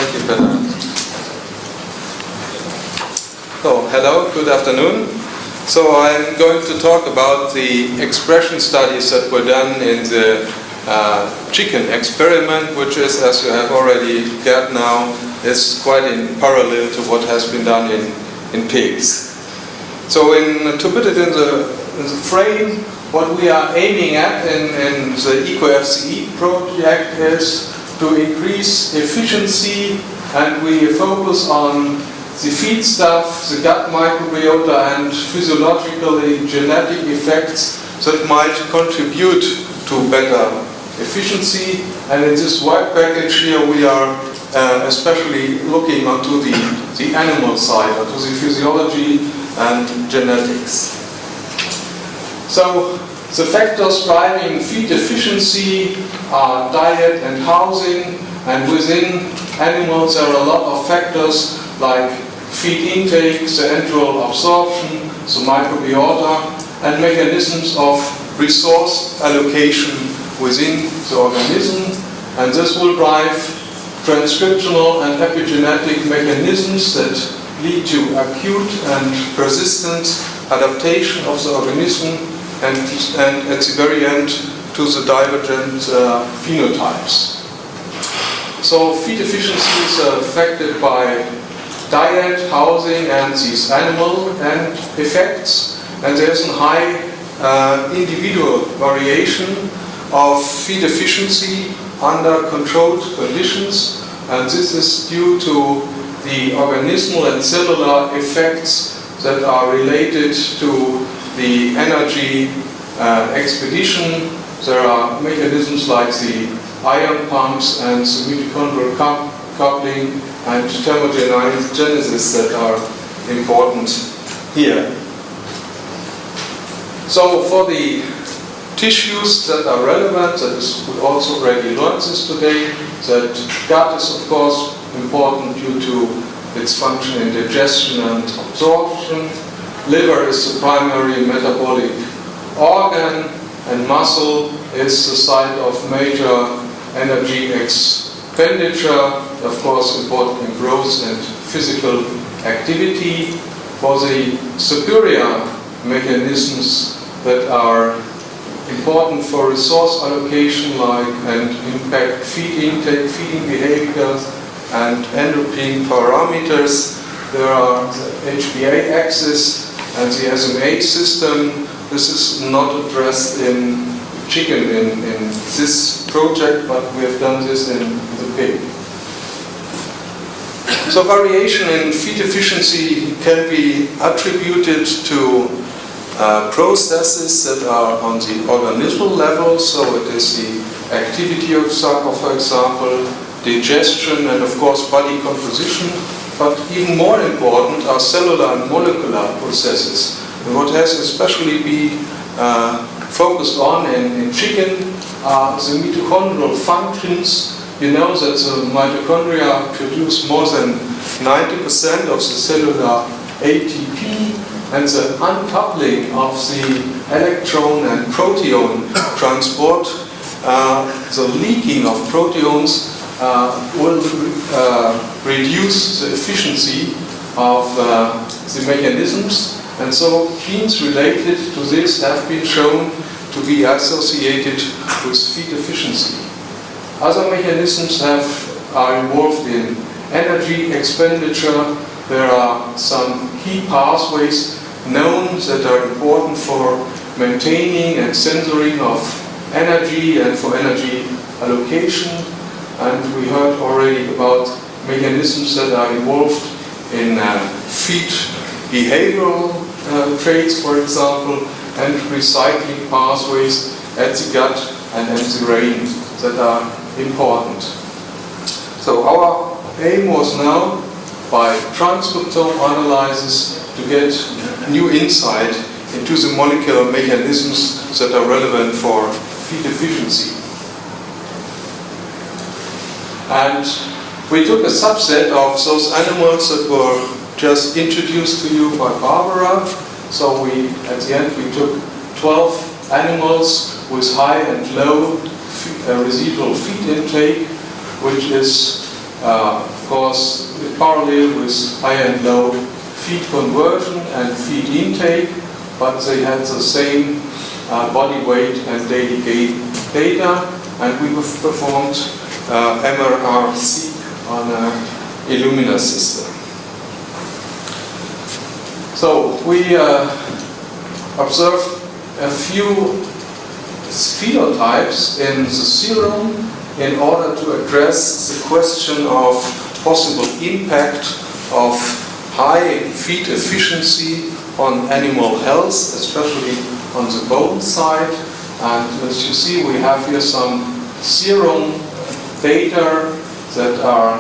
Thank you, Peter. So, hello, good afternoon. So I'm going to talk about the expression studies that were done in the chicken experiment, which is, as you have already got now, is quite in parallel to what has been done in pigs. So to put it in the frame, what we are aiming at in the ECO-FCE project is to increase efficiency, and we focus on the feedstuff, the gut microbiota, and physiologically genetic effects that might contribute to better efficiency. And in this work package here we are especially looking onto the animal side, onto the physiology and genetics. So the factors driving feed efficiency are diet and housing, and within animals there are a lot of factors like feed intake, the enteral absorption, the microbiota, and mechanisms of resource allocation within the organism. And this will drive transcriptional and epigenetic mechanisms that lead to acute and persistent adaptation of the organism, and at the very end to the divergent phenotypes. So feed efficiency is affected by diet, housing, and these animal and effects, and there's a high individual variation of feed efficiency under controlled conditions, and this is due to the organismal and cellular effects that are related to the energy expedition. There are mechanisms like the ion pumps and the mitochondrial coupling and thermogenesis that are important here. So for the tissues that are relevant, that is, we also already learned this today, that gut is of course important due to its function in digestion and absorption. Liver is the primary metabolic organ, and muscle is the site of major energy expenditure, of course important in growth and physical activity. For the superior mechanisms that are important for resource allocation, like and impact feed intake, feeding behaviors, and endocrine parameters, there are the HPA axis and the SMA system. This is not addressed in chicken in this project, but we have done this in the pig. So variation in feed efficiency can be attributed to processes that are on the organismal level. So it is the activity of supper, for example, digestion, and of course body composition. But even more important are cellular and molecular processes. And what has especially been focused on in chicken are the mitochondrial functions. You know that the mitochondria produce more than 90% of the cellular ATP, and the uncoupling of the electron and protein transport, the leaking of proteins will reduce the efficiency of the mechanisms. And so genes related to this have been shown to be associated with feed efficiency. Other mechanisms are involved in energy expenditure. There are some key pathways known that are important for maintaining and sensoring of energy and for energy allocation. And we heard already about mechanisms that are involved in feed behavioral traits, for example, and recycling pathways at the gut and at the brain that are important. So our aim was now, by transcriptome analysis, to get new insight into the molecular mechanisms that are relevant for feed efficiency. And we took a subset of those animals that were just introduced to you by Barbara. So at the end we took 12 animals with high and low residual feed intake, which is of course was parallel with high and low feed conversion and feed intake, but they had the same body weight and daily gain data, and we performed MRR-seq on an Illumina system. So we observed a few phenotypes in the serum in order to address the question of possible impact of high feed efficiency on animal health, especially on the bone side. And as you see, we have here some serum data that are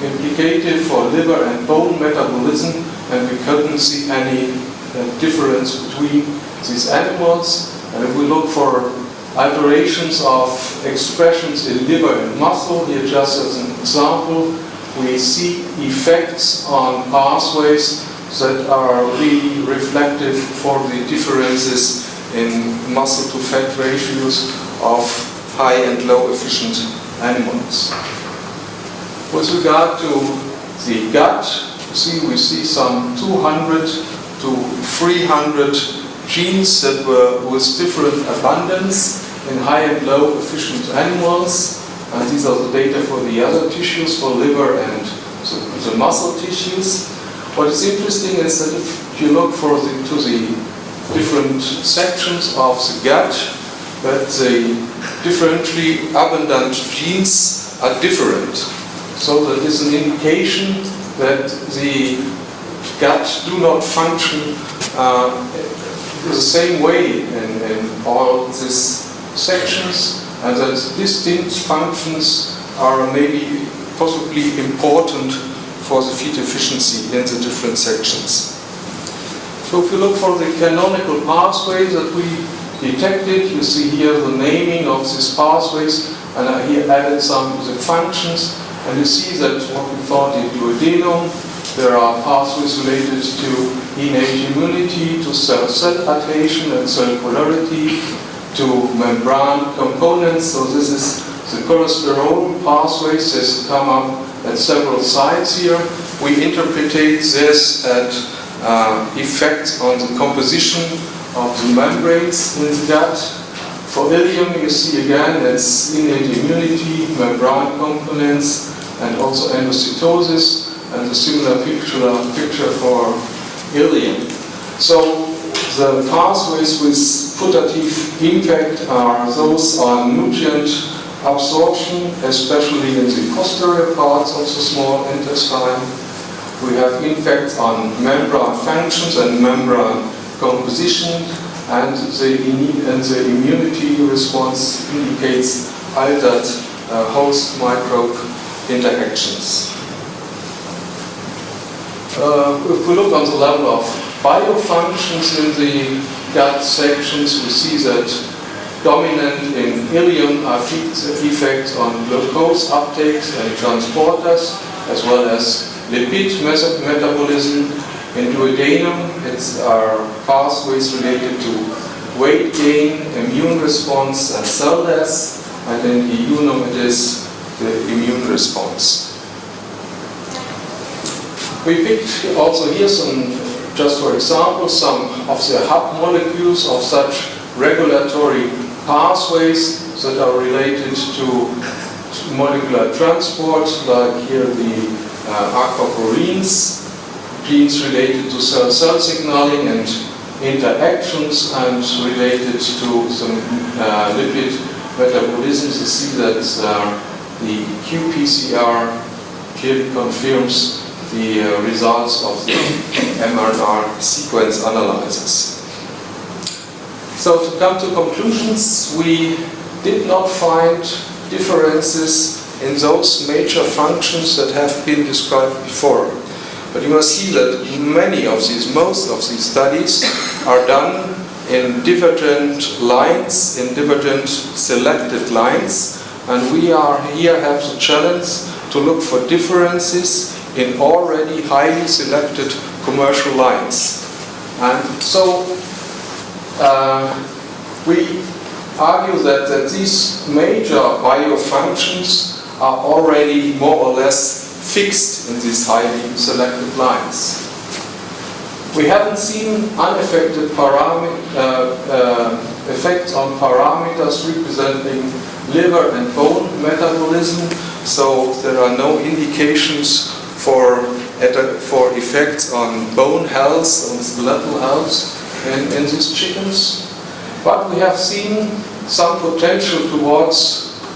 implicated for liver and bone metabolism, and we couldn't see any difference between these animals. And if we look for alterations of expressions in liver and muscle, here just as an example, we see effects on pathways that are really reflective for the differences in muscle to fat ratios of high and low efficient animals. With regard to the gut, we see some 200 to 300 genes that were with different abundance in high and low efficient animals, and these are the data for the other tissues, for liver and the muscle tissues. What is interesting is that if you look to the different sections of the gut, that the differently abundant genes are different. So that is an indication that the gut do not function the same way in all these sections, and that distinct functions are maybe possibly important for the feed efficiency in the different sections. So if you look for the canonical pathways that we detected, you see here the naming of these pathways, and I here added some of the functions, and you see that what we found in duodenum, there are pathways related to innate immunity, to cell-cell adhesion and cell polarity, to membrane components. So this is the cholesterol pathways that come up at several sites here. We interpretate this at effects on the composition of the membranes in the gut. For ileum, you see again it's innate immunity, membrane components, and also endocytosis, and a similar picture for ileum. So the pathways with putative impact are those on nutrient absorption, especially in the posterior parts of the small intestine. We have impacts on membrane functions and membrane composition, and the immunity response indicates altered host microbe interactions. If we look on the level of biofunctions in the gut sections, we see that dominant in ileum are effects on glucose uptake and transporters, as well as lipid metabolism. In duodenum, it's our pathways related to weight gain, immune response, and cell death, and in jejunum it is the immune response. We picked also here some, just for example, some of the hub molecules of such regulatory pathways that are related to molecular transport, like here the aquaporins, genes related to cell-cell signaling and interactions, and related to some lipid metabolism. You see that the qPCR clearly confirms the results of the mRNA sequence analysis. So to come to conclusions, we did not find differences in those major functions that have been described before. But you must see that most of these studies are done in divergent lines, in divergent selected lines, and we are here have the challenge to look for differences in already highly selected commercial lines. And so we argue that these major biofunctions are already more or less fixed in these highly selected lines. We haven't seen unaffected effects on parameters representing liver and bone metabolism, so there are no indications for effects on bone health, on skeletal health in these chickens. But we have seen some potential towards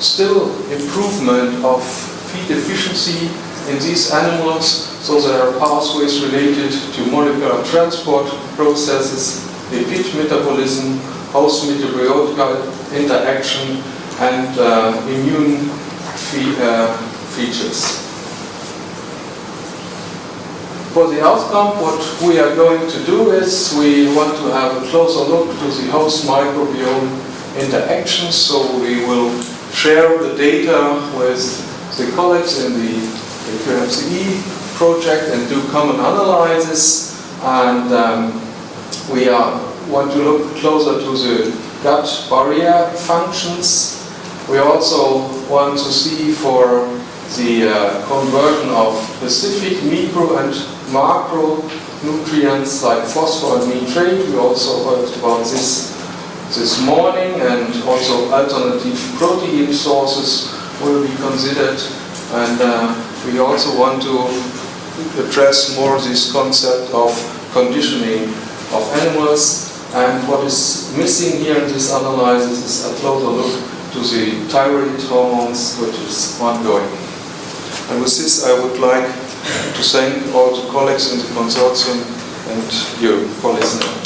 still improvement of feed efficiency in these animals. So there are pathways related to molecular transport processes, lipid metabolism, host metabiotic interaction, and immune features. For the outcome, what we are going to do is we want to have a closer look to the host microbiome interactions. So we will share the data with the colleagues in the ECO-FCE project and do common analysis. And we want to look closer to the gut barrier functions. We also want to see for the conversion of specific micro and macronutrients like phosphor and nitrate. We also heard about this morning, and also alternative protein sources will be considered. And we also want to address more this concept of conditioning of animals. And what is missing here in this analysis is a closer look to the thyroid hormones, which is ongoing. And with this, I would like to thank all the colleagues in the consortium and you for listening.